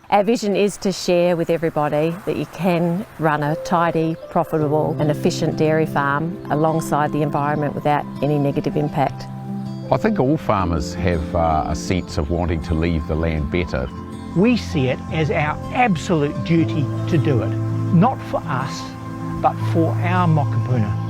Our vision is to share with everybody that you can run a tidy, profitable and efficient dairy farm alongside the environment without any negative impact. I think all farmers have a sense of wanting to leave the land better. We see it as our absolute duty to do it, not for us, but for our mokopuna.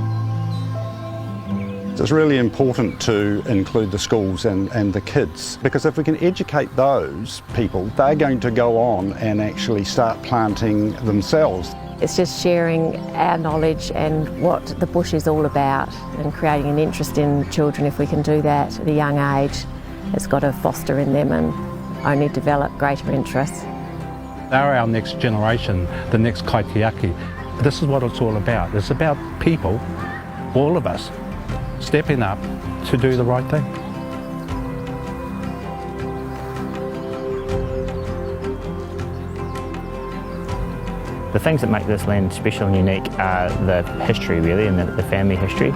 It's really important to include the schools and the kids, because if we can educate those people, they're going to go on and actually start planting themselves. It's just sharing our knowledge and what the bush is all about and creating an interest in children. If we can do that at a young age, it's got to foster in them and only develop greater interests. They're our next generation, the next kaitiaki. This is what it's all about. It's about people, all of us, stepping up to do the right thing. The things that make this land special and unique are the history really, and the family history.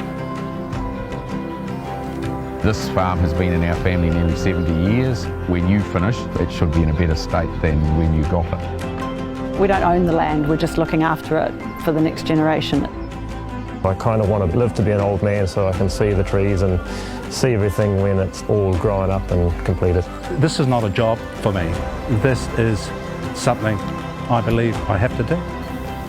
This farm has been in our family nearly 70 years. When you finish, it should be in a better state than when you got it. We don't own the land, we're just looking after it for the next generation. I kind of want to live to be an old man so I can see the trees and see everything when it's all grown up and completed. This is not a job for me. This is something I believe I have to do.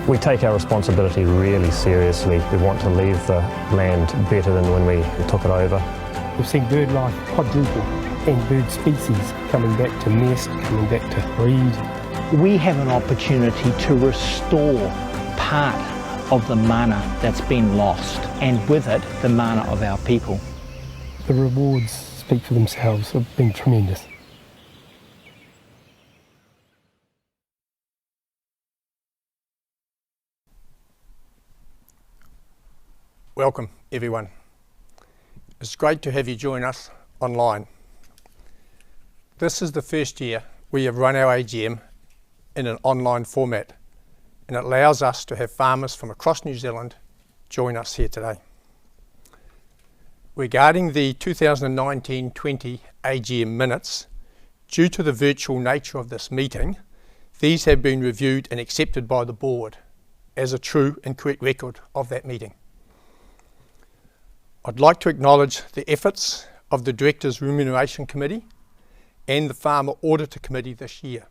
We take our responsibility really seriously. We want to leave the land better than when we took it over. We've seen bird life quadruple and bird species coming back to nest, coming back to breed. We have an opportunity to restore part of the mana that's been lost, and with it, the mana of our people. The rewards speak for themselves, have been tremendous. Welcome everyone. It's great to have you join us online. This is the first year we have run our AGM in an online format, and it allows us to have farmers from across New Zealand join us here today. Regarding the 2019-20 AGM minutes, due to the virtual nature of this meeting, these have been reviewed and accepted by the board as a true and correct record of that meeting. I'd like to acknowledge the efforts of the Directors' Remuneration Committee and the Farmer Auditor Committee this year.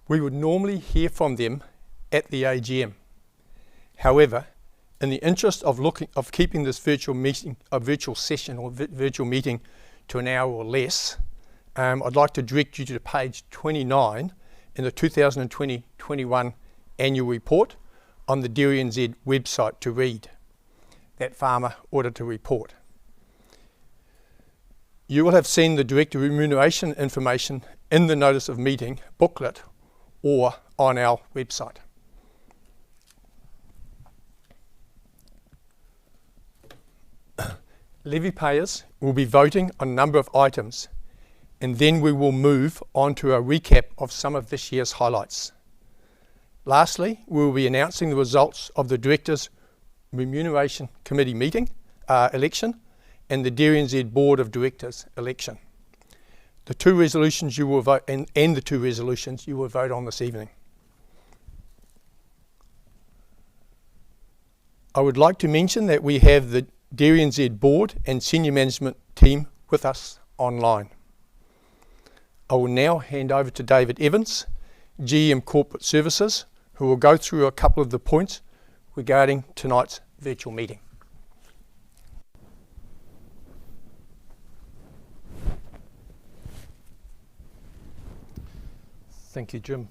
We would normally hear from them at the AGM. However, in the interest of keeping this virtual meeting, a virtual session or virtual meeting to an hour or less, I'd like to direct you to page 29 in the 2020-21 annual report on the DairyNZ website to read that Farmer Auditor report. You will have seen the Director Remuneration information in the Notice of Meeting booklet or on our website. Levy payers will be voting on a number of items, and then we will move on to a recap of some of this year's highlights. Lastly, we will be announcing the results of the Directors' Remuneration Committee meeting election and the DairyNZ Board of Directors election. The two resolutions you will vote and the two resolutions you will vote on this evening. I would like to mention that we have the DairyNZ Board and Senior Management team with us online. I will now hand over to David Evans, GM Corporate Services, who will go through a couple of the points regarding tonight's virtual meeting. Thank you, Jim.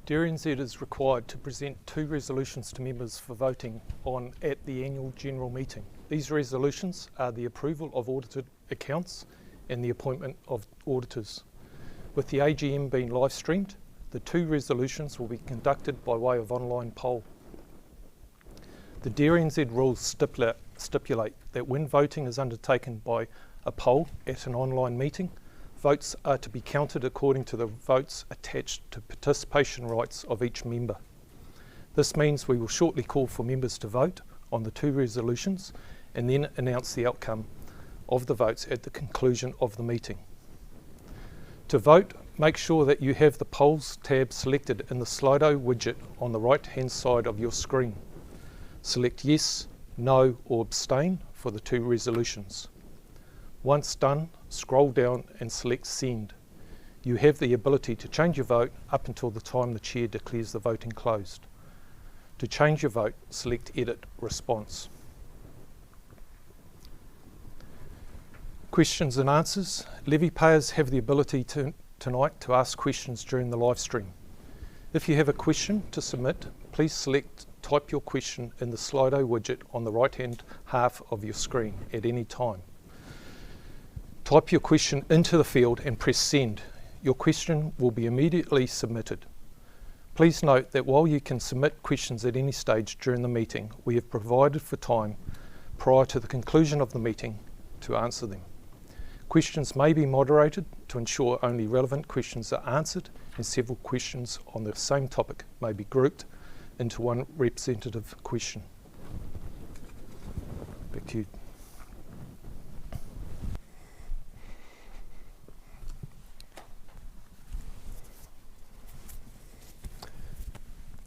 DairyNZ is required to present two resolutions to members for voting on at the annual general meeting. These resolutions are the approval of audited accounts and the appointment of auditors. With the AGM being live streamed, the two resolutions will be conducted by way of online poll. The DairyNZ rules stipulate that when voting is undertaken by a poll at an online meeting, votes are to be counted according to the votes attached to participation rights of each member. This means we will shortly call for members to vote on the two resolutions and then announce the outcome of the votes at the conclusion of the meeting. To vote, make sure that you have the polls tab selected in the Slido widget on the right hand side of your screen. Select yes, no or abstain for the two resolutions. Once done, scroll down and select send. You have the ability to change your vote up until the time the chair declares the voting closed. To change your vote, select edit response. Questions and answers. Levy payers have the ability tonight to ask questions during the live stream. If you have a question to submit, please select type your question in the Slido widget on the right hand half of your screen at any time. Type your question into the field and press send. Your question will be immediately submitted. Please note that while you can submit questions at any stage during the meeting, we have provided for time prior to the conclusion of the meeting to answer them. Questions may be moderated to ensure only relevant questions are answered, and several questions on the same topic may be grouped into one representative question. Back to you.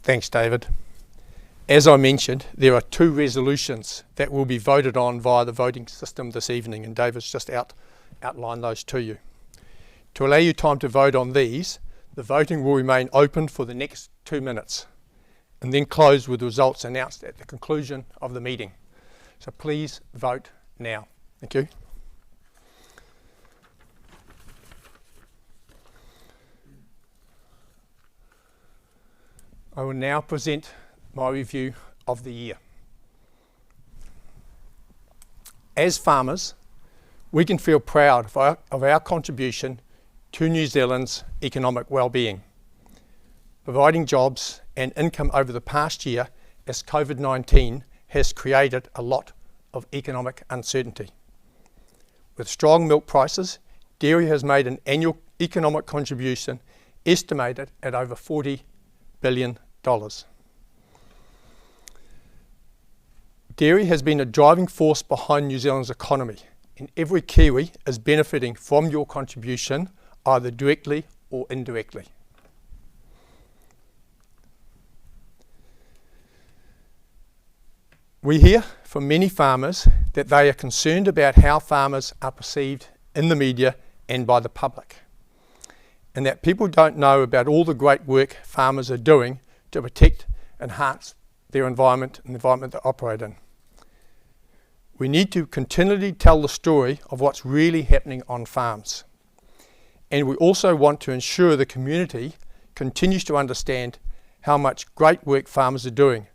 Thanks, David. As I mentioned, there are two resolutions that will be voted on via the voting system this evening, and David's just outlined those to you. To allow you time to vote on these, the voting will remain open for the next 2 minutes and then close with the results announced at the conclusion of the meeting. So please vote now. Thank you. I will now present my review of the year. As farmers, we can feel proud of our contribution to New Zealand's economic well-being, providing jobs and income over the past year as COVID-19 has created a lot of economic uncertainty. With strong milk prices, dairy has made an annual economic contribution estimated at over $40 billion. Dairy has been a driving force behind New Zealand's economy, and every Kiwi is benefiting from your contribution either directly or indirectly. We hear from many farmers that they are concerned about how farmers are perceived in the media and by the public, and that people don't know about all the great work farmers are doing to protect and enhance their environment and the environment they operate in. We need to continually tell the story of what's really happening on farms. And we also want to ensure the community continues to understand how much great work farmers are doing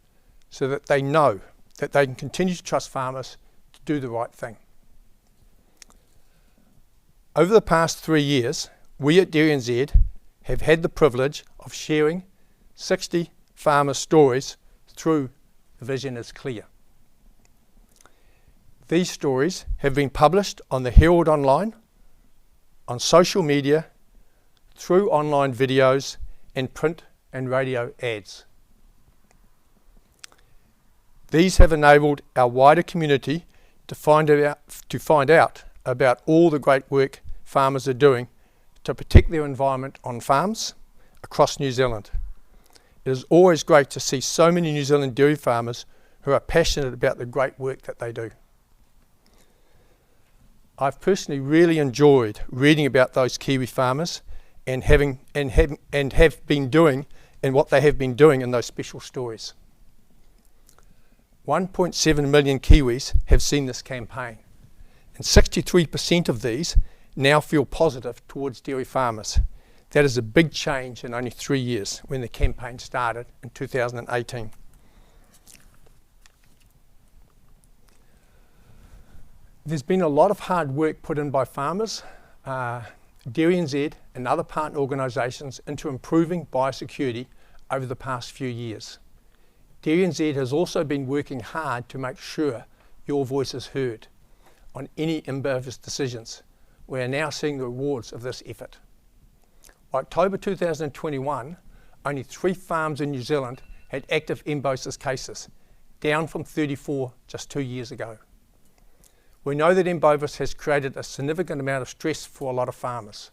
so that they know that they can continue to trust farmers to do the right thing. Over the past 3 years, we at DairyNZ have had the privilege of sharing 60 farmer stories through The Vision is Clear. These stories have been published on the Herald Online, on social media, through online videos and print and radio ads. These have enabled our wider community to find out about all the great work farmers are doing to protect their environment on farms across New Zealand. It is always great to see so many New Zealand dairy farmers who are passionate about the great work that they do. I've personally really enjoyed reading about those Kiwi farmers and have been doing and what they have been doing in those special stories. 1.7 million Kiwis have seen this campaign, and 63% of these now feel positive towards dairy farmers. That is a big change in only 3 years when the campaign started in 2018. There's been a lot of hard work put in by farmers, DairyNZ and other partner organisations into improving biosecurity over the past few years. DairyNZ has also been working hard to make sure your voice is heard on any in-service decisions. We are now seeing the rewards of this effort. By October 2021, only 3 farms in New Zealand had active embosis cases, down from 34 just 2 years ago. We know that embovis has created a significant amount of stress for a lot of farmers.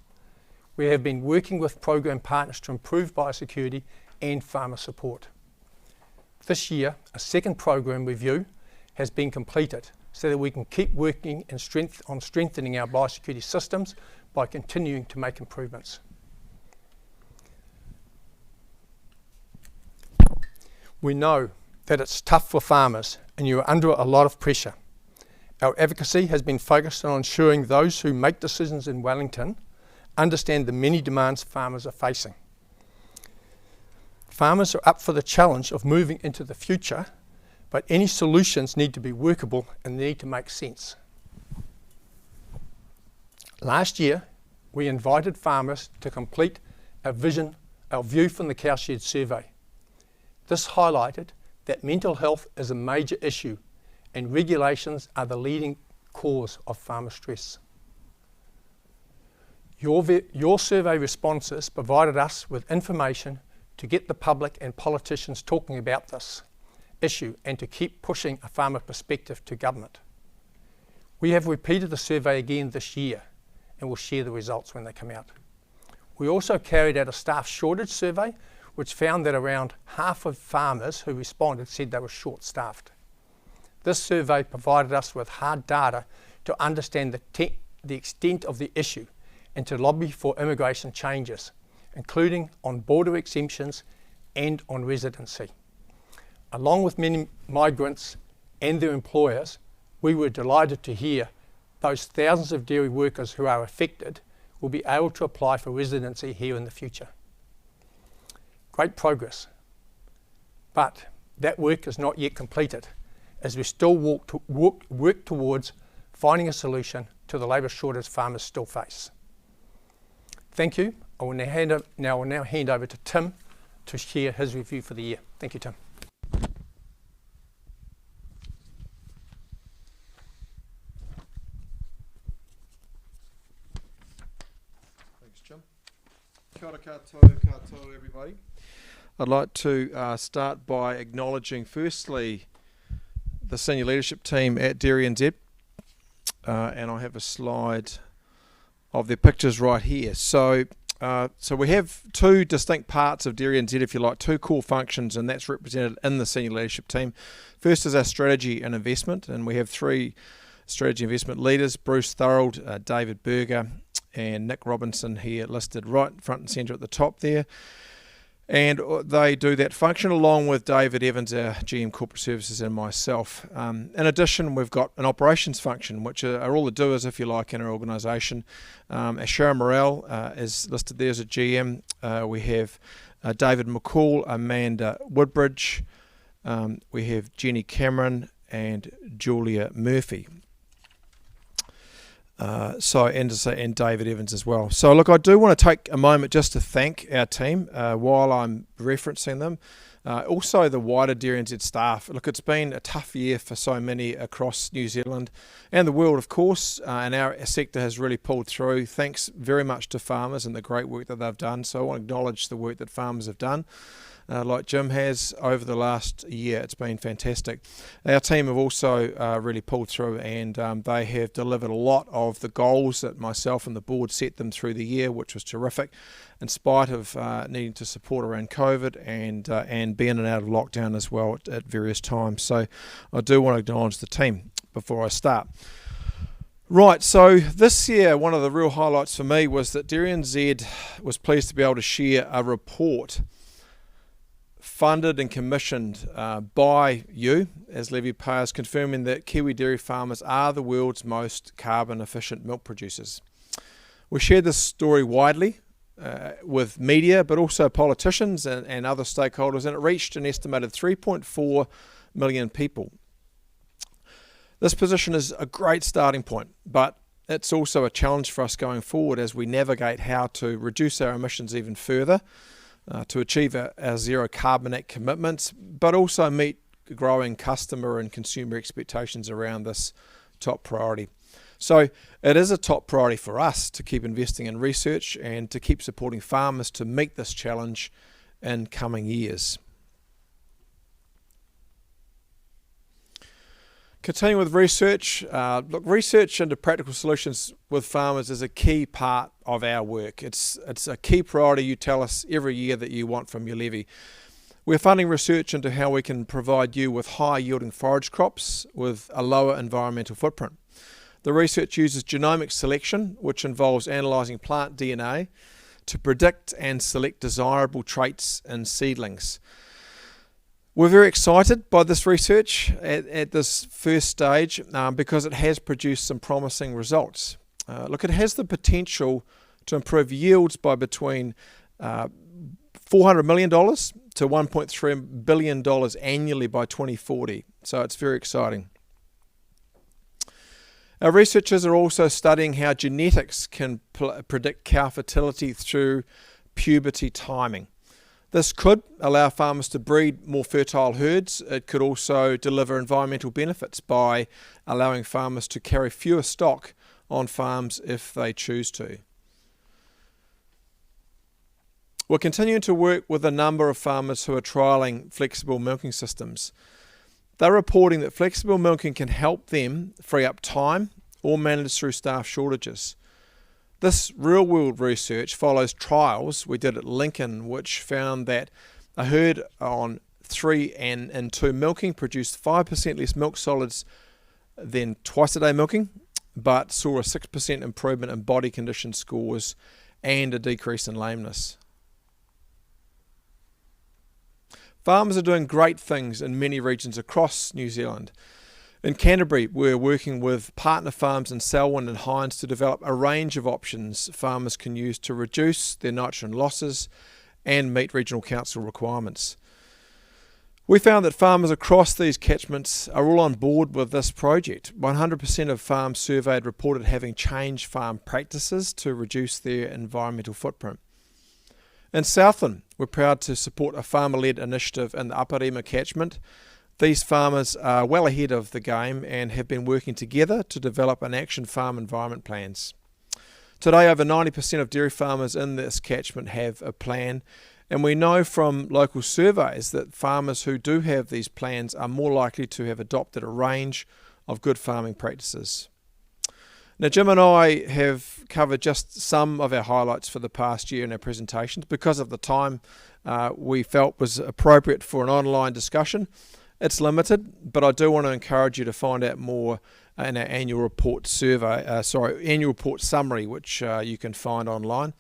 we have been working with program partners to improve biosecurity and farmer support. This year, a second program review has been completed so that we can keep working on strengthening our biosecurity systems by continuing to make improvements. We know that it's tough for farmers and you are under a lot of pressure. Our advocacy has been focused on ensuring those who make decisions in Wellington understand the many demands farmers are facing. Farmers are up for the challenge of moving into the future, but any solutions need to be workable and need to make sense. Last year, we invited farmers to complete our View from the Cowshed survey. This highlighted that mental health is a major issue and regulations are the leading cause of farmer stress. Your survey responses provided us with information to get the public and politicians talking about this issue and to keep pushing a farmer perspective to government. We have repeated the survey again this year and will share the results when they come out. We also carried out a staff shortage survey which found that around half of farmers who responded said they were short-staffed. This survey provided us with hard data to understand the extent of the issue and to lobby for immigration changes, including on border exemptions and on residency. Along with many migrants and their employers, we were delighted to hear those thousands of dairy workers who are affected will be able to apply for residency here in the future. Great progress, but that work is not yet completed as we still work towards finding a solution to the labour shortage farmers still face. Thank you. I will now hand over to Tim to share his review for the year. Thank you, Tim. Thanks, Jim. Kia ora koutou, everybody. I'd like to start by acknowledging firstly the senior leadership team at DairyNZ, and I have a slide of their pictures right here. So we have two distinct parts of DairyNZ, if you like, two core functions, and that's represented in the senior leadership team. First is our strategy and investment, and we have three strategy investment leaders: Bruce Thorold, David Berger, and Nick Robinson here listed right front and centre at the top there. And they do that function along with David Evans, our GM Corporate Services, and myself. In addition, we've got an operations function, which are all the doers, if you like, in our organisation. Sharon Morrell is listed there as a GM. We have David McCall, Amanda Woodbridge. We have Jenny Cameron and Julia Murphy. And David Evans as well. So look, I do want to take a moment just to thank our team while I'm referencing them. Also the wider DairyNZ staff. Look, it's been a tough year for so many across New Zealand and the world, of course, and our sector has really pulled through. Thanks very much to farmers and the great work that they've done. So I want to acknowledge the work that farmers have done. Like Jim has over the last year. It's been fantastic. Our team have also really pulled through, and they have delivered a lot of the goals that myself and the board set them through the year, which was terrific, in spite of needing to support around COVID and being in and out of lockdown as well at various times. So I do want to acknowledge the team before I start. Right, so this year one of the real highlights for me was that DairyNZ was pleased to be able to share a report funded and commissioned by you as levy payers, confirming that Kiwi dairy farmers are the world's most carbon efficient milk producers. We shared this story widely with media, but also politicians and other stakeholders, and it reached an estimated 3.4 million people. This position is a great starting point, but it's also a challenge for us going forward as we navigate how to reduce our emissions even further, to achieve our zero carbon net commitments, but also meet growing customer and consumer expectations around this top priority. So it is a top priority for us to keep investing in research and to keep supporting farmers to meet this challenge in coming years. Continuing with research, look, research into practical solutions with farmers is a key part of our work. It's a key priority you tell us every year that you want from your levy. We're funding research into how we can provide you with high yielding forage crops with a lower environmental footprint. The research uses genomic selection, which involves analysing plant DNA to predict and select desirable traits in seedlings. We're very excited by this research at this first stage because it has produced some promising results. Look, it has the potential to improve yields by between $400 million to $1.3 billion annually by 2040. So it's very exciting. Our researchers are also studying how genetics can predict cow fertility through puberty timing. This could allow farmers to breed more fertile herds. It could also deliver environmental benefits by allowing farmers to carry fewer stock on farms if they choose to. We're continuing to work with a number of farmers who are trialling flexible milking systems. They're reporting that flexible milking can help them free up time or manage through staff shortages. This real-world research follows trials we did at Lincoln, which found that a herd on 3 and 2 milking produced 5% less milk solids than twice-a-day milking, but saw a 6% improvement in body condition scores and a decrease in lameness. Farmers are doing great things in many regions across New Zealand. In Canterbury, we're working with partner farms in Selwyn and Hinds to develop a range of options farmers can use to reduce their nitrogen losses and meet regional council requirements. We found that farmers across these catchments are all on board with this project. 100% of farms surveyed reported having changed farm practices to reduce their environmental footprint. In Southland, we're proud to support a farmer-led initiative in the Aparima catchment. These farmers are well ahead of the game and have been working together to develop an action farm environment plans. Today, over 90% of dairy farmers in this catchment have a plan, and we know from local surveys that farmers who do have these plans are more likely to have adopted a range of good farming practices. Now, Jim and I have covered just some of our highlights for the past year in our presentations. Because of the time we felt was appropriate for an online discussion, it's limited, but I do want to encourage you to find out more in our annual report annual report summary, which you can find online.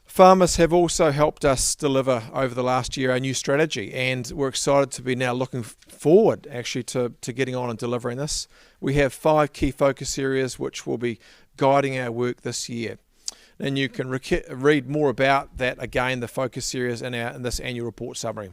Farmers have also helped us deliver over the last year our new strategy, and we're excited to be now looking forward actually to getting on and delivering this. We have 5 key focus areas which will be guiding our work this year. And you can read more about that again, the focus areas in this annual report summary.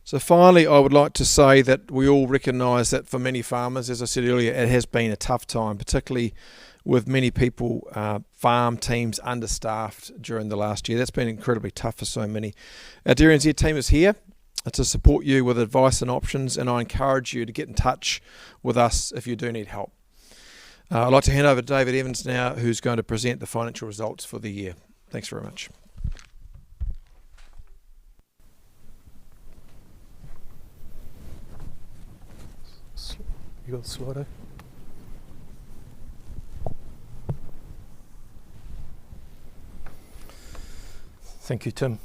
So finally, I would like to say that we all recognise that for many farmers, as I said earlier, it has been a tough time, particularly with many people, farm teams understaffed during the last year. That's been incredibly tough for so many. Our DairyNZ team is here to support you with advice and options, and I encourage you to get in touch with us if you do need help. I'd like to hand over to David Evans now, who's going to present the financial results for the year. Thanks very much. You got the Slido? Thank you, Tim.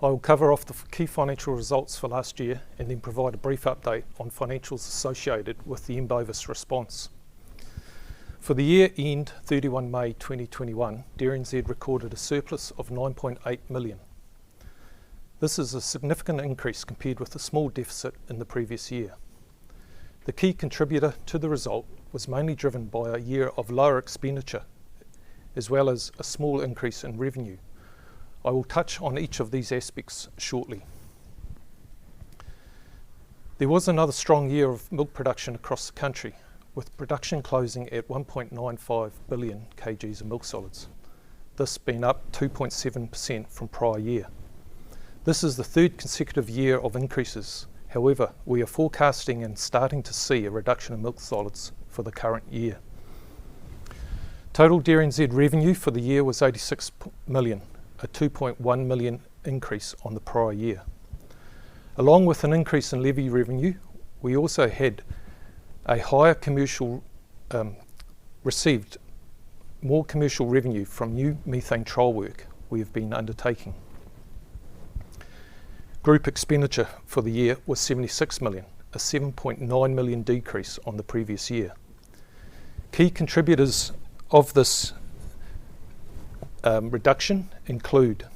I will cover off the key financial results for last year and then provide a brief update on financials associated with the MBOVIS response. For the year end 31 May 2021, DairyNZ recorded a surplus of 9.8 million. This is a significant increase compared with a small deficit in the previous year. The key contributor to the result was mainly driven by a year of lower expenditure, as well as a small increase in revenue. I will touch on each of these aspects shortly. There was another strong year of milk production across the country, with production closing at 1.95 billion kgs of milk solids, this being up 2.7% from prior year. This is the 3rd consecutive year of increases. However, we are forecasting and starting to see a reduction in milk solids for the current year. Total DairyNZ revenue for the year was 86 million, a 2.1 million increase on the prior year. Along with an increase in levy revenue, we also had a higher received more commercial revenue from new methane trial work we have been undertaking. Group expenditure for the year was 76 million, a 7.9 million decrease on the previous year. Key contributors of this reduction include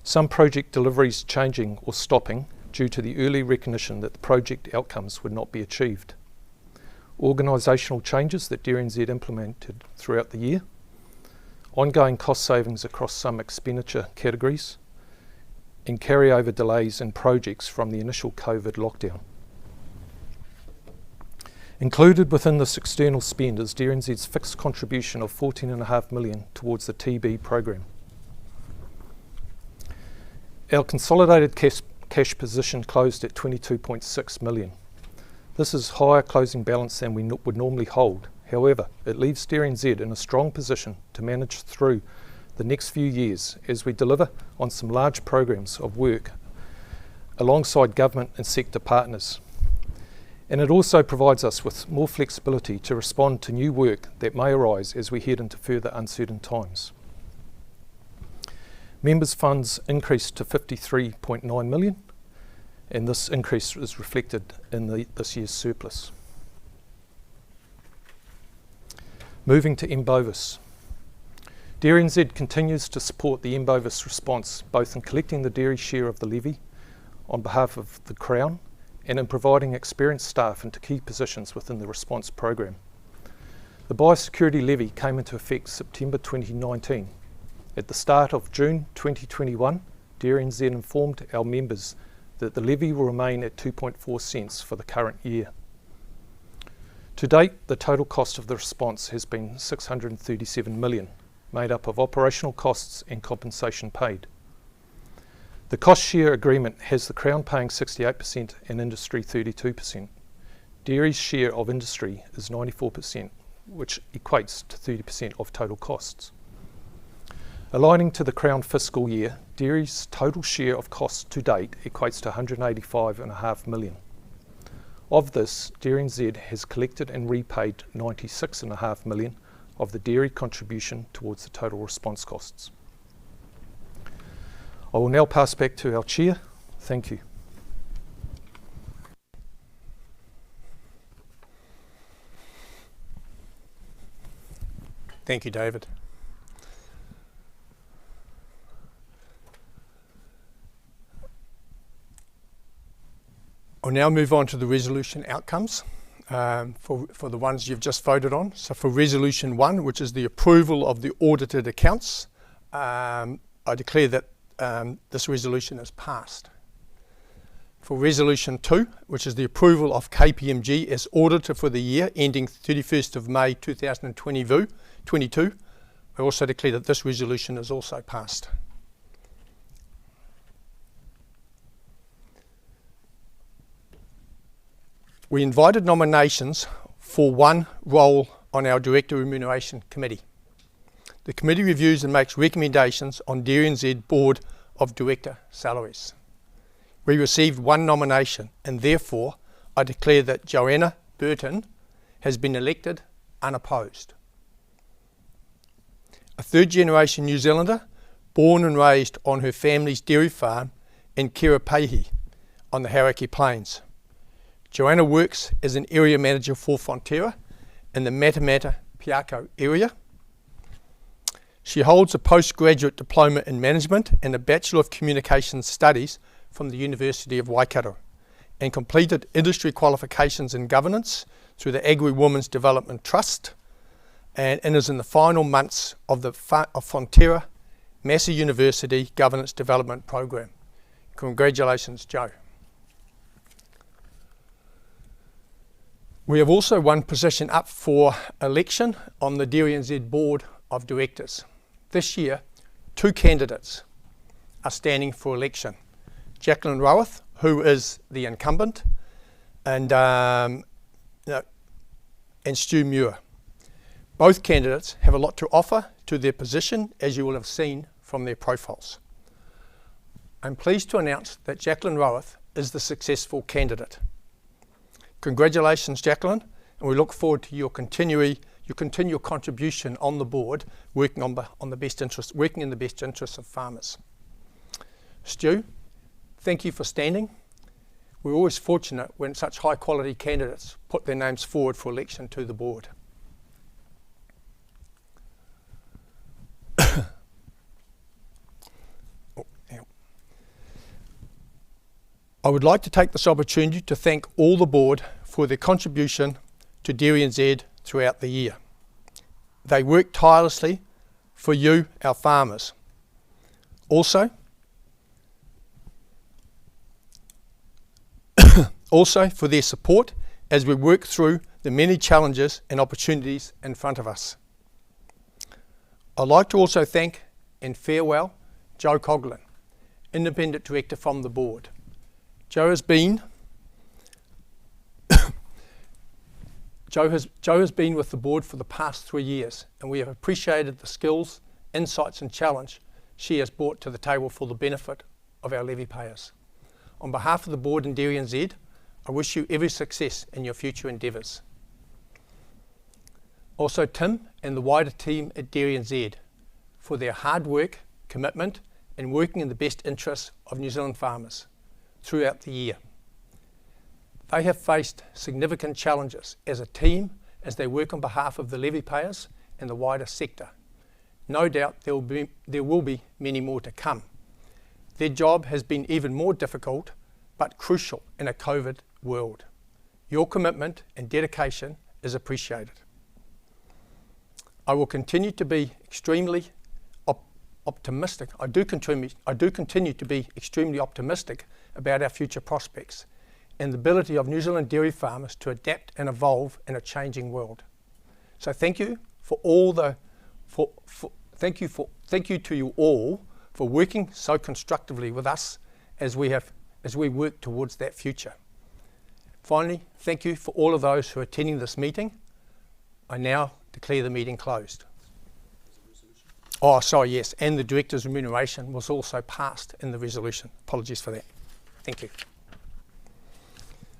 some project deliveries changing or stopping due to the early recognition that the project outcomes would not be achieved, organisational changes that DairyNZ implemented throughout the year, ongoing cost savings across some expenditure categories, and carryover delays in projects from the initial COVID lockdown. Included within this external spend is DairyNZ's fixed contribution of 14.5 million towards the TB program. Our consolidated cash position closed at 22.6 million. This is higher closing balance than we would normally hold. However, it leaves DairyNZ in a strong position to manage through the next few years as we deliver on some large programs of work alongside government and sector partners. And it also provides us with more flexibility to respond to new work that may arise as we head into further uncertain times. Members' funds increased to 53.9 million, and this increase is reflected in this year's surplus. Moving to M-Bovis. DairyNZ continues to support the M-Bovis response, both in collecting the dairy share of the levy on behalf of the Crown and in providing experienced staff into key positions within the response program. The biosecurity levy came into effect September 2019. At the start of June 2021, DairyNZ informed our members that the levy will remain at 2.4 cents for the current year. To date, the total cost of the response has been 637 million, made up of operational costs and compensation paid. The cost share agreement has the Crown paying 68% and industry 32%. Dairy's share of industry is 94%, which equates to 30% of total costs. Aligning to the Crown fiscal year, Dairy's total share of costs to date equates to 185.5 million. Of this, DairyNZ has collected and repaid 96.5 million of the dairy contribution towards the total response costs. I will now pass back to our Chair. Thank you. Thank you, David. I'll now move on to the resolution outcomes for the ones you've just voted on. So for resolution 1, which is the approval of the audited accounts, I declare that this resolution is passed. For resolution 2, which is the approval of KPMG as auditor for the year ending 31st of May 2022, I also declare that this resolution is also passed. We invited nominations for one role on our Director Remuneration Committee. The committee reviews and makes recommendations on DairyNZ Board of Director salaries. We received one nomination, and therefore I declare that Joanna Burton has been elected unopposed. A third-generation New Zealander, born and raised on her family's dairy farm in Kirapahi on the Hauraki Plains. Joanna works as an area manager for Fonterra in the Matamata Piako area. She holds a postgraduate diploma in management and a Bachelor of Communications Studies from the University of Waikato, and completed industry qualifications in governance through the Agri Women's Development Trust, and is in the final months of the Fonterra Massey University Governance Development Program. Congratulations, Jo. We have also one position up for election on the DairyNZ Board of Directors. This year, 2 candidates are standing for election. Jacqueline Roweth, who is the incumbent, and Stu Muir. Both candidates have a lot to offer to their position, as you will have seen from their profiles. I'm pleased to announce that Jacqueline Rowath is the successful candidate. Congratulations, Jacqueline, and we look forward to your continual contribution on the board, working in the best interest of farmers. Stu, thank you for standing. We're always fortunate when such high quality candidates put their names forward for election to the board. I would like to take this opportunity to thank all the board for their contribution to DairyNZ throughout the year. They work tirelessly for you, our farmers. Also for their support as we work through the many challenges and opportunities in front of us. I'd like to also thank and farewell Joe Coughlin, Independent Director from the board. Joe has been with the board for the past 3 years, and we have appreciated the skills, insights and challenge she has brought to the table for the benefit of our levy payers. On behalf of the board and DairyNZ, I wish you every success in your future endeavours. Also Tim and the wider team at DairyNZ for their hard work, commitment and working in the best interests of New Zealand farmers throughout the year. They have faced significant challenges as a team as they work on behalf of the levy payers and the wider sector. No doubt there will be many more to come. Their job has been even more difficult but crucial in a COVID world. Your commitment and dedication is appreciated. I will continue to be extremely optimistic. I do continue to be extremely optimistic about our future prospects and the ability of New Zealand dairy farmers to adapt and evolve in a changing world. So thank you for all thank you to you all for working so constructively with us as we work towards that future. Finally, thank you for all of those who are attending this meeting. I now declare the meeting closed. Oh, sorry, yes, and the director's remuneration was also passed in the resolution. Apologies for that. Thank you.